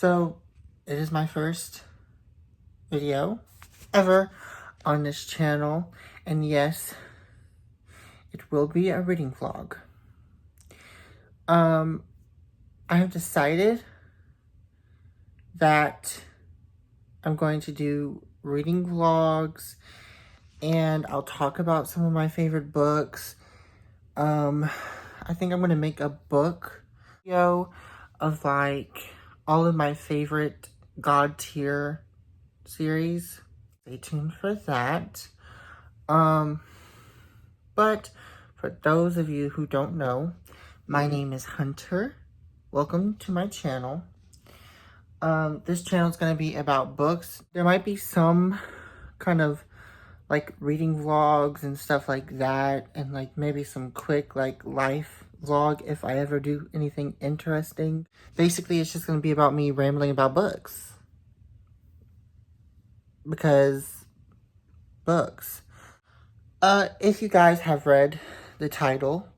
So, it is my first video ever on this channel, and yes, it will be a reading vlog. I have decided that I'm going to do reading vlogs, and I'll talk about some of my favorite books. I think I'm going to make a book video of like all of my favorite God tier series. Stay tuned for that. But for those of you who don't know, my name is Hunter. Welcome to my channel. This channel is going to be about books. There might be some kind of like reading vlogs and stuff like that, and like maybe some quick like life vlog if I ever do anything interesting. Basically, it's just going to be about me rambling about books. Because books. If you guys have read the title,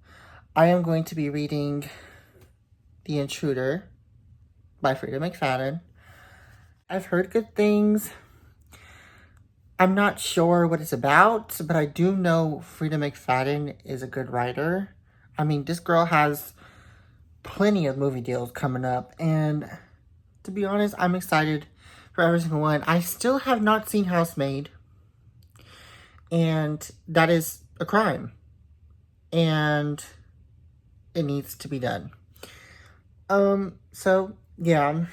I am going to be reading The Intruder by Freida McFadden. I've heard good things. I'm not sure what it's about, but I do know Freida McFadden is a good writer. I mean, this girl has plenty of movie deals coming up, and to be honest, I'm excited for every single one. I still have not seen Housemaid, and that is a crime, and it needs to be done. So, yeah,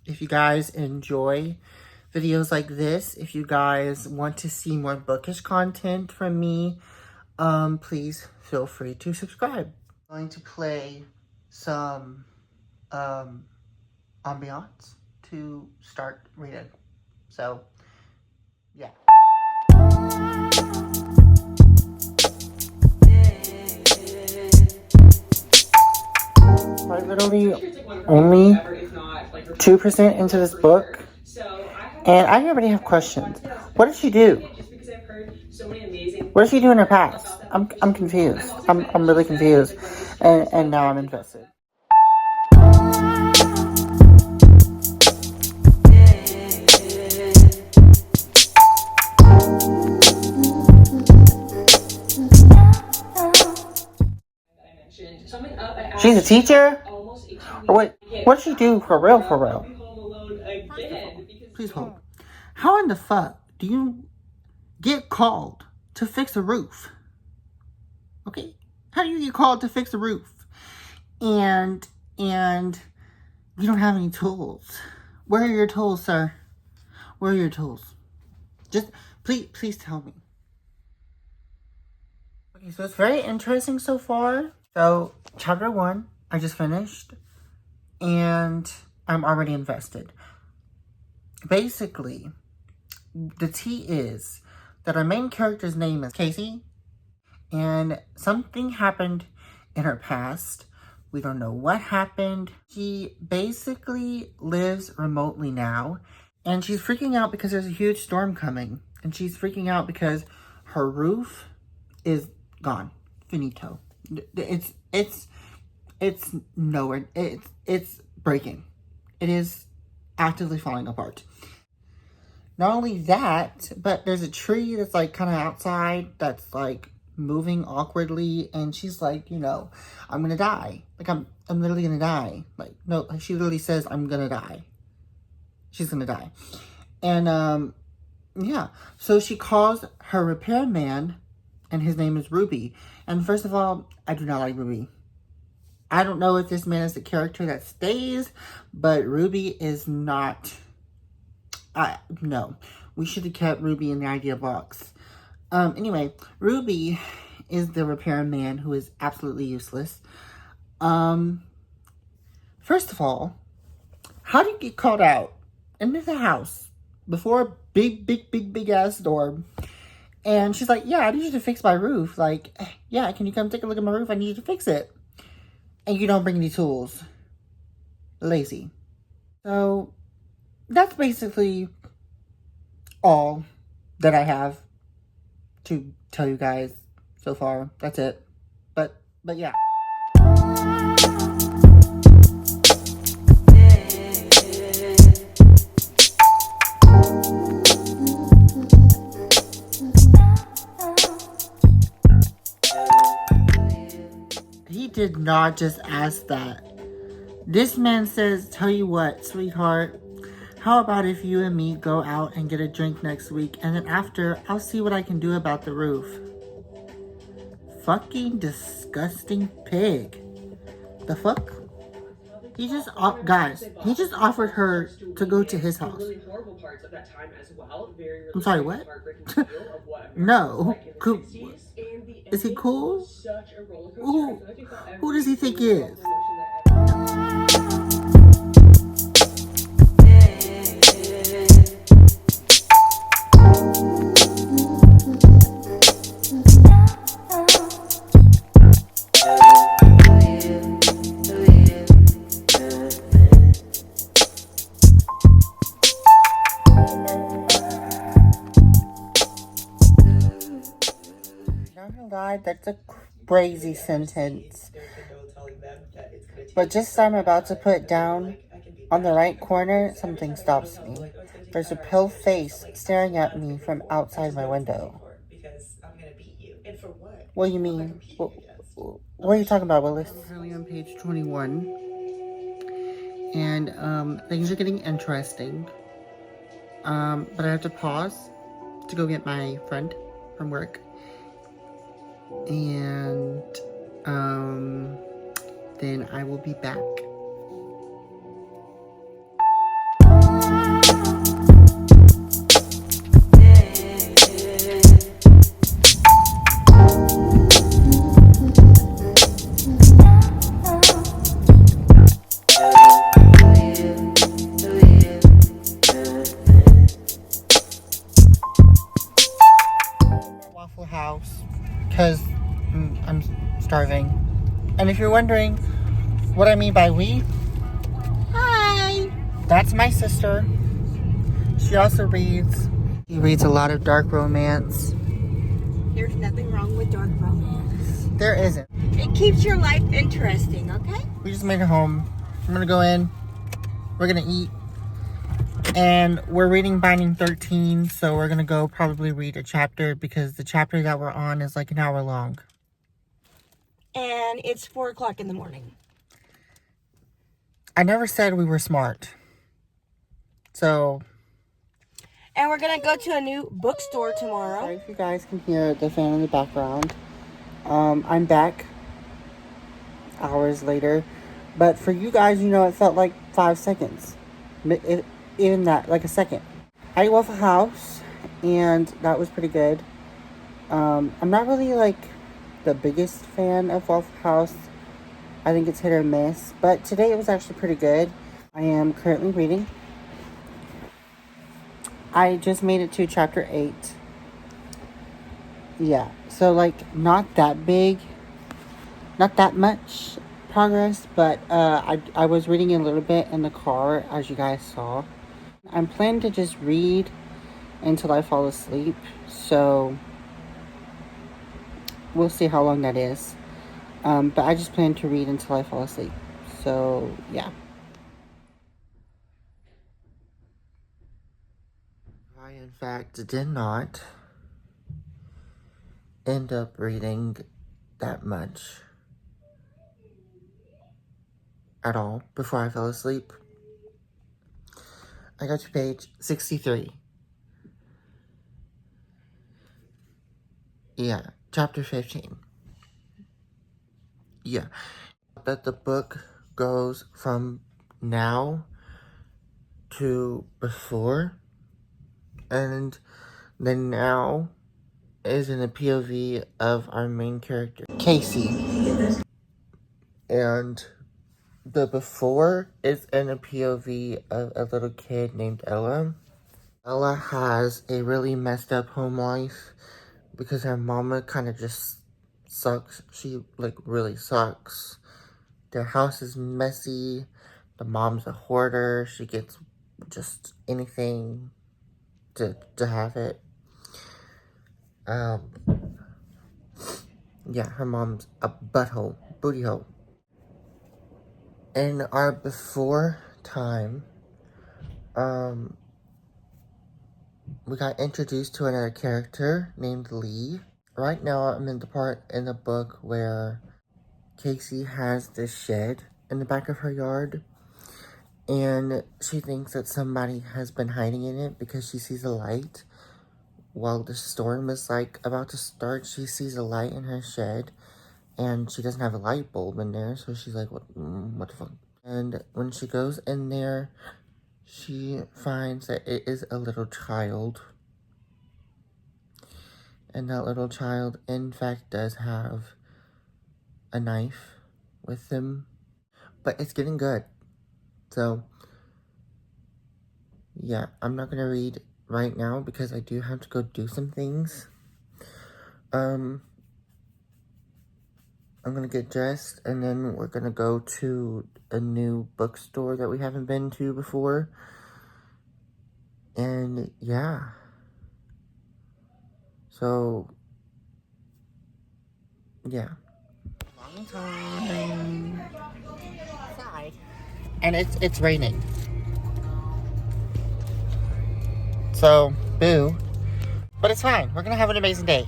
if you guys enjoy videos like this, if you guys want to see more bookish content from me, please feel free to subscribe. I'm going to play some ambiance to start reading. So, yeah. I'm literally only 2% into this book, and I already have questions. What did she do? What did she do in her past? I'm confused. I'm really confused, and now I'm invested. She's a teacher? Or what does she do for real, for real? Please hold. How in the fuck do you get called to fix a roof? Okay? How do you get called to fix a roof? And you don't have any tools. Where are your tools, sir? Where are your tools? Just, please tell me. Okay, so it's very interesting so far. So, chapter 1, I just finished, and I'm already invested. Basically, the tea is that our main character's name is Casey, and something happened in her past. We don't know what happened. She basically lives remotely now, and she's freaking out because there's a huge storm coming, and she's freaking out because her roof is gone. Finito. It's nowhere. It's breaking. It is actively falling apart. Not only that, but there's a tree that's like kind of outside that's like moving awkwardly, and she's like, you know, I'm gonna die. Like I'm literally gonna die. Like, no, she literally says I'm gonna die. She's gonna die. And yeah. So she calls her repairman, and his name is Ruby. And first of all, I do not like Ruby. I don't know if this man is the character that stays, but Ruby is not. No. We should have kept Ruby in the idea box. Anyway, Ruby is the repairman who is absolutely useless. First of all, how do you get called out into the house before a big ass storm? And she's like, yeah, I need you to fix my roof. Like, yeah, can you come take a look at my roof? I need you to fix it. And you don't bring any tools. Lazy. So, that's basically all that I have to tell you guys so far. That's it. But yeah. did not just ask that. This man says, tell you what, sweetheart, how about if you and me go out and get a drink next week, and then after, I'll see what I can do about the roof. Fucking disgusting pig. The fuck? He just, guys, he just offered her to go to his house. I'm sorry, what? No. Is he cool? Who does he think he is? Not gonna lie, that's a crazy sentence. But just as I'm about to put down on the right corner, something stops me. There's a pale face staring at me from outside my window. What do you mean? What are you talking about, Willis? I'm currently on page 21. And things are getting interesting. But I have to pause to go get my friend from work. And then I will be back. Waffle House, because I'm starving. And if you're wondering what I mean by we, hi! That's my sister. She also reads. She reads a lot of dark romance. There's nothing wrong with dark romance. There isn't. It keeps your life interesting, okay? We just made it home. I'm gonna go in. We're gonna eat. And we're reading Binding 13, so we're gonna go probably read a chapter because the chapter that we're on is like an hour long. And it's 4 o'clock in the morning. I never said we were smart. So. And we're gonna go to a new bookstore tomorrow. Sorry if you guys can hear the fan in the background. I'm back hours later. But for you guys, you know, it felt like 5 seconds. Even that, like a second. I ate Waffle House, and that was pretty good. I'm not really, like, the biggest fan of Waffle House. I think it's hit or miss. But today it was actually pretty good. I am currently reading. I just made it to chapter 8. Yeah, so, like, not that big. Not that much progress, but I was reading a little bit in the car, as you guys saw. I'm planning to just read until I fall asleep, so we'll see how long that is. But I just plan to read until I fall asleep, so yeah. I, in fact, did not end up reading that much at all before I fell asleep. I got to page 63. Yeah, chapter 15. Yeah, that the book goes from now to before, and the now is in the POV of our main character, Casey. And the before is in a POV of a little kid named Ella. Ella has a really messed up home life because her mama kind of just sucks. She, like, really sucks. Their house is messy. The mom's a hoarder. She gets just anything to have it. Yeah, her mom's a butthole, booty hole. In our before time, we got introduced to another character named Lee. Right now, I'm in the part in the book where Casey has this shed in the back of her yard, and she thinks that somebody has been hiding in it because she sees a light. While the storm is like about to start, she sees a light in her shed, and she doesn't have a light bulb in there, so she's like, what the fuck? And when she goes in there, she finds that it is a little child. And that little child, in fact, does have a knife with him. But it's getting good. So, yeah, I'm not going to read right now because I do have to go do some things. I'm going to get dressed, and then we're going to go to a new bookstore that we haven't been to before. And, yeah. So, yeah. Long time outside. And it's raining. So, boo. But it's fine. We're going to have an amazing day.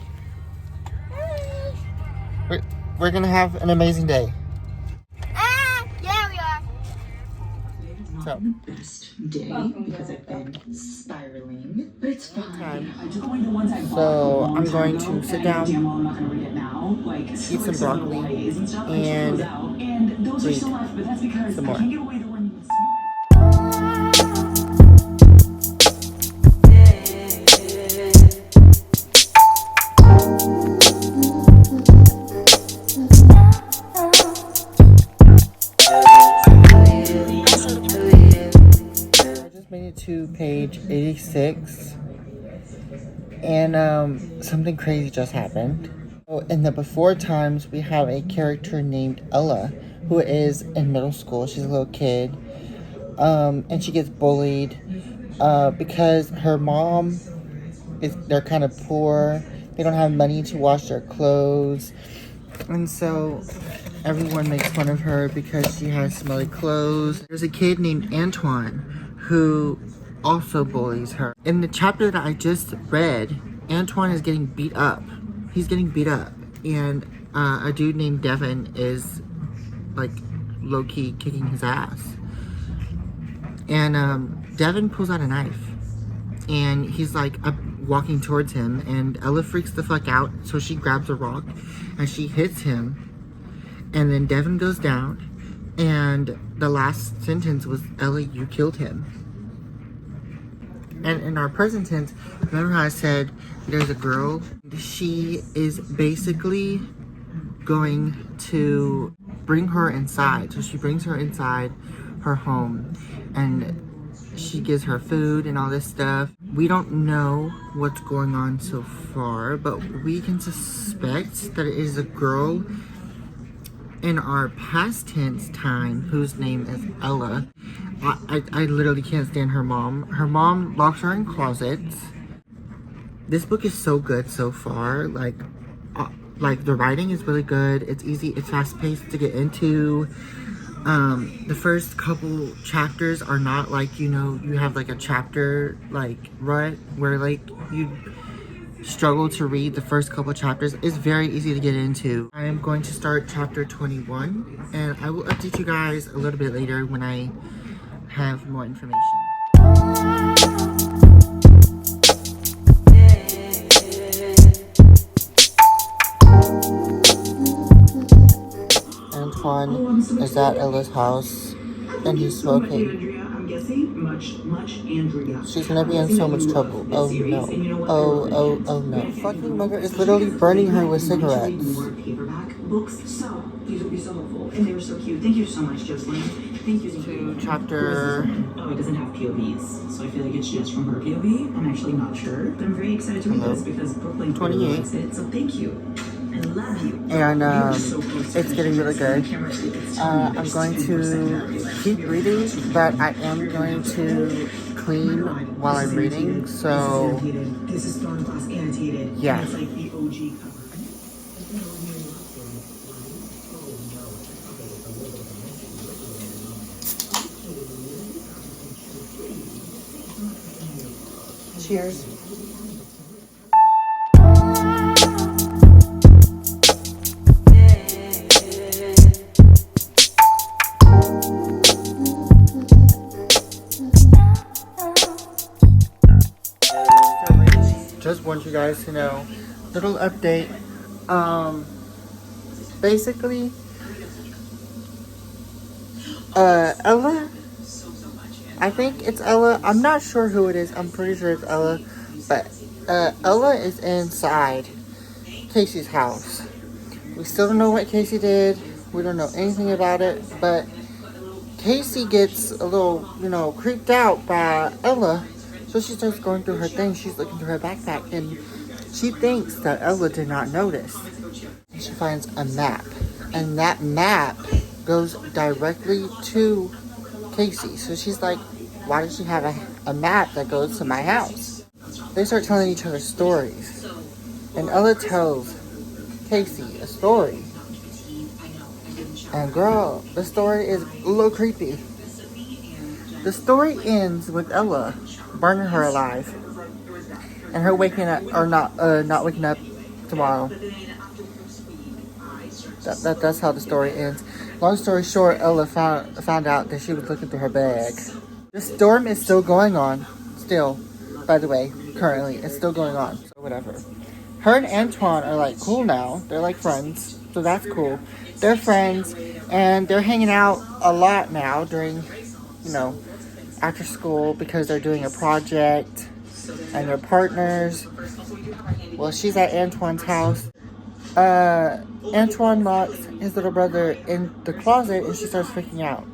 We're going to have an amazing day. Yeah, we are. So, best day because I've been spiraling, but it's fine. So I'm going to sit down, eat some broccoli, and read some more. To page 86, and something crazy just happened. So in the before times, we have a character named Ella who is in middle school. She's a little kid, and she gets bullied because her mom they're kind of poor. They don't have money to wash their clothes, and so everyone makes fun of her because she has smelly clothes. There's a kid named Antoine who also bullies her. In the chapter that I just read, Antoine is getting beat up. He's getting beat up. And a dude named Devin is, like, low-key kicking his ass. And Devin pulls out a knife. And he's, like, walking towards him. And Ella freaks the fuck out. So she grabs a rock and she hits him. And then Devin goes down. And the last sentence was, Ella, you killed him. And in our present tense, remember how I said there's a girl? She is basically going to bring her inside. So she brings her inside her home. And she gives her food and all this stuff. We don't know what's going on so far, but we can suspect that it is a girl in our past tense time whose name is Ella. I literally can't stand her mom. Her mom locks her in closets. This book is so good so far. Like the writing is really good. It's easy. It's fast paced to get into. The first couple chapters are not like, you know, you have like a chapter like rut where like you struggle to read the first couple chapters. It's very easy to get into. I am going to start chapter 21, and I will update you guys a little bit later when I have more information. Antoine is at Ella's house, and he's smoking. She's gonna be in so much trouble. Oh no. Oh no. Fucking mother is literally burning her with cigarettes. These would be so helpful, and they were so cute. Thank you so much, Jocelyn. Thank you. To chapter... Oh, it doesn't have POVs, so I feel like it's just from her POV. I'm actually not sure, but I'm very excited to read this because Brooklyn 28. likes it, so thank you. I love you. And it's getting really good. I'm going to keep reading, but I am going to clean while I'm reading, so This is Storm Class annotated. yeah. It's like the OG cover. Cheers. want you guys to know. Little update. Basically, Ella, I think it's Ella. I'm not sure who it is. I'm pretty sure it's Ella. But, Ella is inside Casey's house. We still don't know what Casey did. We don't know anything about it. But Casey gets a little, creeped out by Ella. So she starts going through her things. She's looking through her backpack. And she thinks that Ella did not notice. And she finds a map. And that map goes directly to Casey. So she's like, why does she have a map that goes to my house? They start telling each other stories. And Ella tells Casey a story. And girl, the story is a little creepy. The story ends with Ella burning her alive. And her waking up, or not waking up tomorrow. That's how the story ends. Long story short, Ella found out that she was looking through her bag. The storm is still going on. Still, by the way, currently, it's still going on. So whatever. Her and Antoine are like cool now. They're like friends. So that's cool. They're friends. And they're hanging out a lot now during, after school because they're doing a project. And they're partners. Well, she's at Antoine's house. Antoine locks his little brother in the closet and she starts freaking out.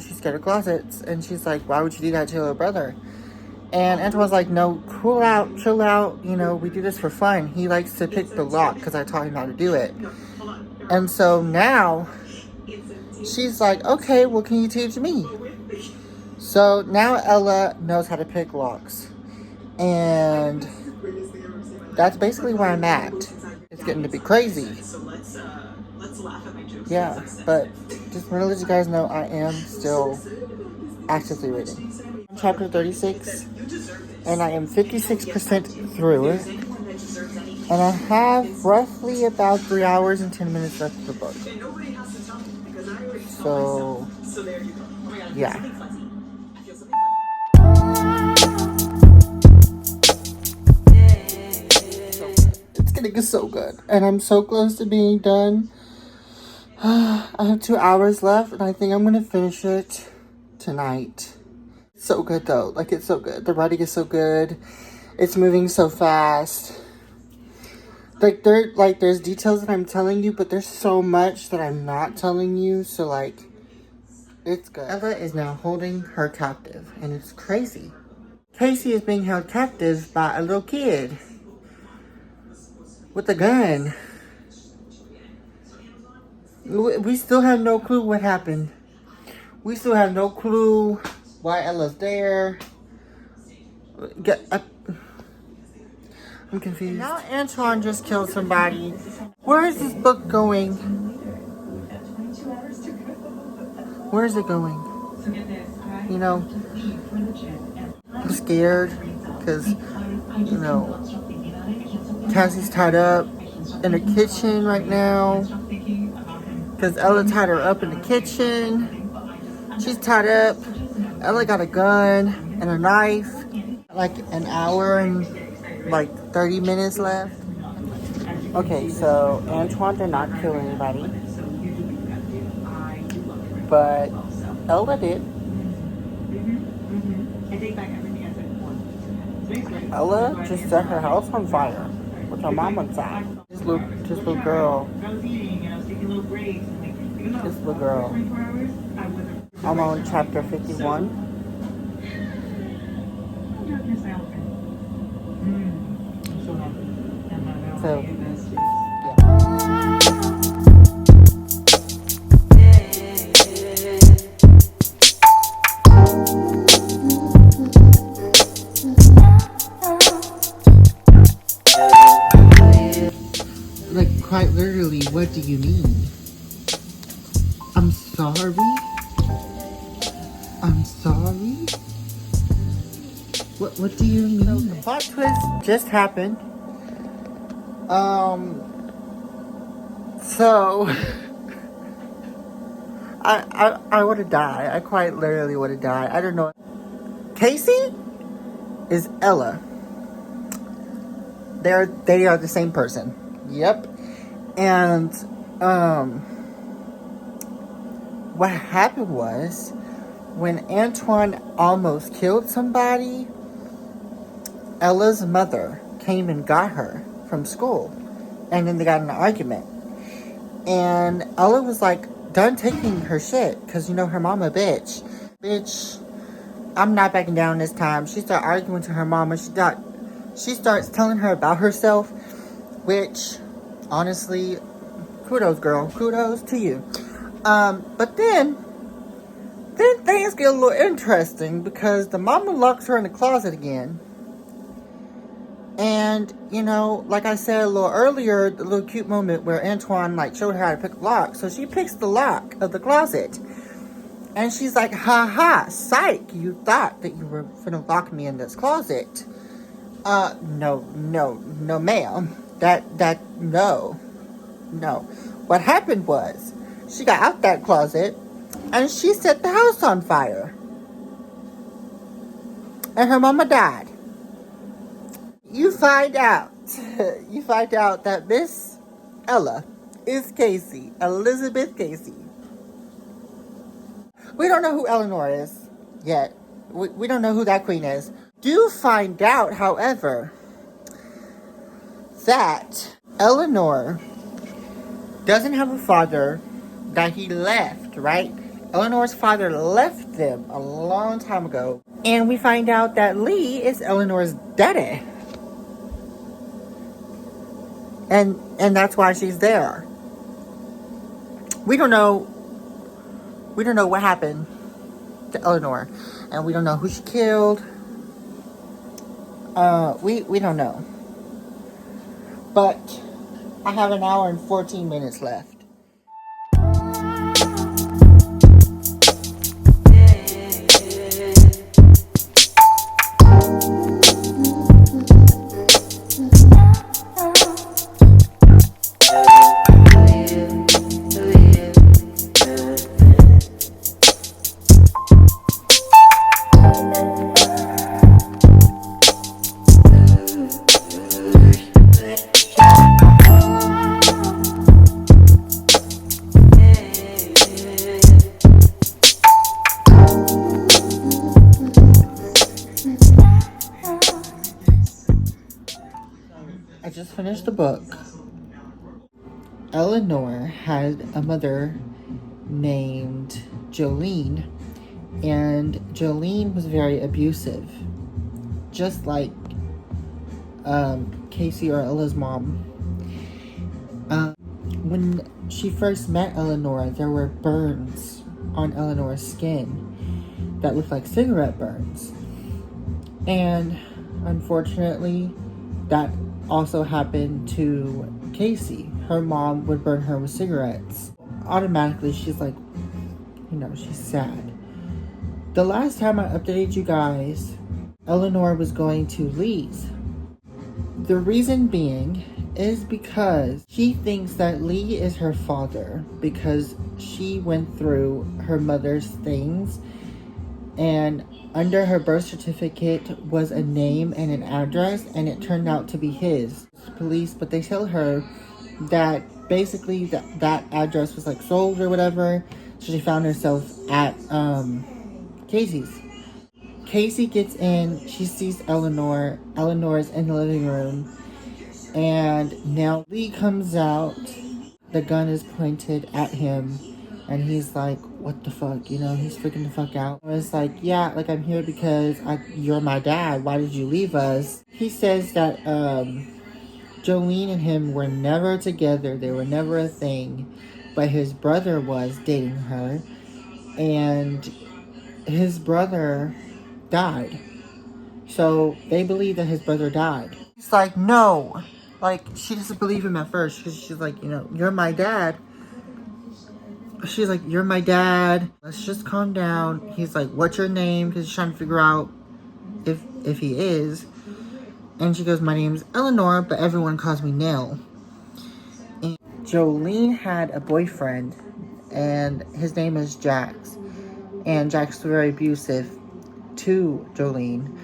She's scared of closets and she's like, why would you do that to your little brother? And Antoine's like, no, cool out, chill out. We do this for fun. He likes to pick the lock because I taught him how to do it. And so now she's like, okay, well, can you teach me? So now Ella knows how to pick locks. And that's basically where I'm at. It's getting to be crazy. Yeah, but just want to let you guys know I am still actively reading. I'm chapter 36, and I am 56% through it. And I have roughly about 3 hours and 10 minutes left of the book. So, yeah. It's gonna get so good. And I'm so close to being done. I have 2 hours left, and I think I'm gonna finish it tonight. It's so good, though. It's so good. The writing is so good. It's moving so fast. There's details that I'm telling you, but there's so much that I'm not telling you. So, it's good. Ella is now holding her captive, and it's crazy. Casey is being held captive by a little kid with a gun. We still have no clue what happened. We still have no clue why Ella's there. I'm confused. Now Antoine just killed somebody. Where is this book going? Where is it going? I'm scared because, Cassie's tied up in the kitchen right now. Because Ella tied her up in the kitchen. She's tied up. Ella got a gun and a knife. An hour and 30 minutes left. Okay, so Antoine did not kill anybody. But Ella did. Ella just set her house on fire with her mom inside. This little girl. I'm on chapter 51. So, quite literally, what do you mean? I'm sorry? I'm sorry? What do you mean? So the plot twist just happened. So I would have died. I quite literally would have died. I don't know. Casey is Ella. They are the same person. Yep. And what happened was, when Antoine almost killed somebody, Ella's mother came and got her from school. And then they got in an argument. And Ella was like, done taking her shit. Because, you know, her mama bitch. Bitch, I'm not backing down this time. She started arguing to her mama. She starts telling her about herself. Which, honestly, kudos, girl. Kudos to you. But then things get a little interesting. Because the mama locks her in the closet again. And, you know, like I said a little earlier, the little cute moment where Antoine, like, showed her how to pick the lock. So she picks the lock of the closet. And she's like, ha ha, psych, you thought that you were finna lock me in this closet. No, ma'am. No. What happened was, she got out that closet, and she set the house on fire. And her mama died. You find out that Miss Ella is Casey, Elizabeth Casey. We don't know who Eleanor is yet. We don't know who that queen is. Do find out, however, that Eleanor doesn't have a father, that he left, right? Eleanor's father left them a long time ago. And we find out that Lee is Eleanor's daddy. And that's why she's there. We don't know what happened to Eleanor. And we don't know who she killed. We don't know. But I have an hour and 14 minutes left. I just finished the book. Eleanor had a mother named Jolene, and Jolene was very abusive, just like Casey or Ella's mom. When she first met Eleanor, there were burns on Eleanor's skin that looked like cigarette burns, and unfortunately, that also happened to Casey. Her mom would burn her with cigarettes. Automatically, she's like, you know, she's sad. The last time I updated you guys, Eleanor was going to leave. The reason being is because she thinks that Lee is her father because she went through her mother's things, and under her birth certificate was a name and an address, and it turned out to be his. Police, but they tell her that basically that address was like sold or whatever, so she found herself at Casey's. Casey gets in, she sees Eleanor. Eleanor's in the living room, and now Lee comes out. The gun is pointed at him, and he's like, what the fuck, you know, he's freaking the fuck out. It's like, yeah, like, I'm here because you're my dad. Why did you leave us? He says that Jolene and him were never together. They were never a thing. But his brother was dating her, and his brother died. So they believe that his brother died. He's like, no. Like, she doesn't believe him at first because she's like, you know, you're my dad. She's like, you're my dad. Let's just calm down. He's like, what's your name? Because he's trying to figure out if he is. And she goes, my name's Eleanor, but everyone calls me Nell. And Jolene had a boyfriend, and his name is Jax. And Jax was very abusive to Jolene.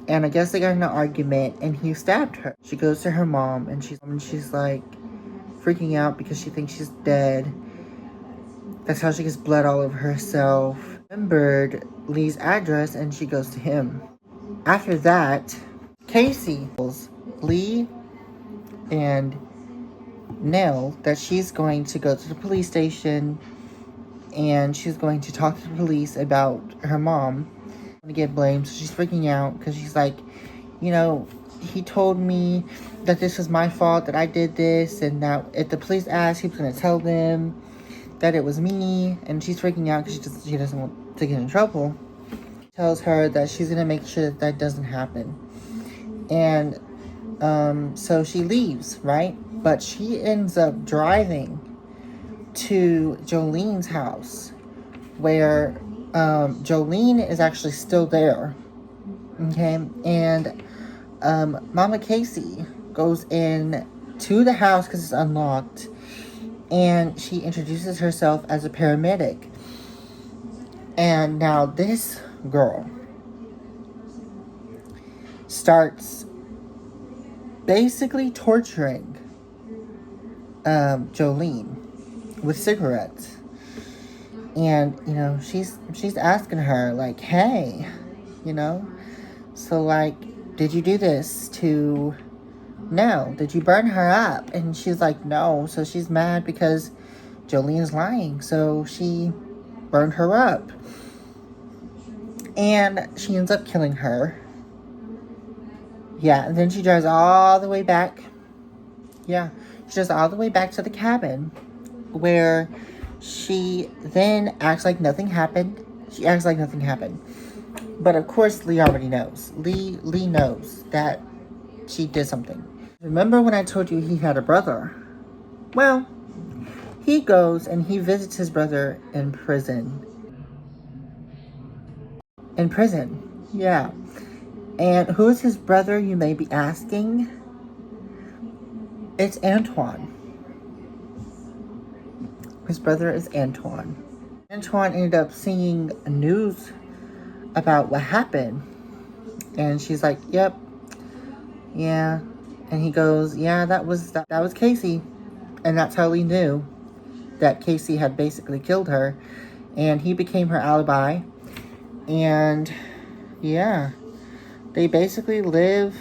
And I guess they got in an argument and he stabbed her. She goes to her mom and she's like freaking out because she thinks she's dead. That's how she gets blood all over herself. Remembered Lee's address and she goes to him. After that, Casey tells Lee and Nell that she's going to go to the police station and she's going to talk to the police about her mom. To get blamed, so she's freaking out because she's like, you know, he told me that this was my fault, that I did this, and that if the police asked, he was going to tell them that it was me. And she's freaking out because she doesn't want to get in trouble. Tells her that she's going to make sure that that doesn't happen. And so she leaves, right? But she ends up driving to Jolene's house, where Jolene is actually still there. Okay, and Mama Casey goes in to the house because it's unlocked, and she introduces herself as a paramedic. And now this girl starts basically torturing Jolene with cigarettes. And, you know, she's asking her, like, hey, you know, so, like, did you do this to Nell? Did you burn her up? And she's like, no. So she's mad because Jolene is lying. So she burned her up. And she ends up killing her. Yeah, and then she drives all the way back. Yeah, she drives all the way back to the cabin where she then acts like nothing happened. She acts like nothing happened. But of course, Lee already knows. Lee knows that she did something. Remember when I told you he had a brother? Well, he goes and he visits his brother in prison. In prison, yeah. And who is his brother, you may be asking? It's Antoine. His brother is Antoine. Antoine ended up seeing news about what happened. And she's like, yep. Yeah. And he goes, yeah, that was Casey. And that's how Lee knew that Casey had basically killed her. And he became her alibi. And yeah, they basically live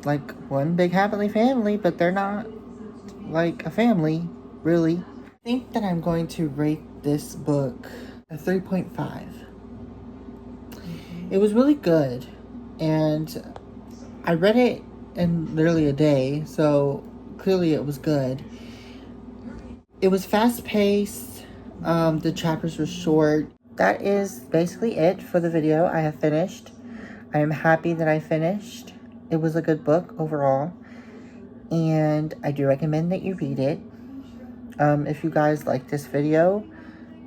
like one big happily family, but they're not like a family, really. I think that I'm going to rate this book a 3.5. It was really good, and I read it in literally a day, so clearly it was good. It was fast-paced. The chapters were short. That is basically it for the video. I have finished. I am happy that I finished. It was a good book overall, and I do recommend that you read it. If you guys like this video,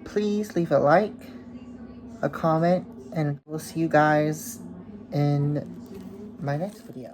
please leave a like, a comment, and we'll see you guys in my next video.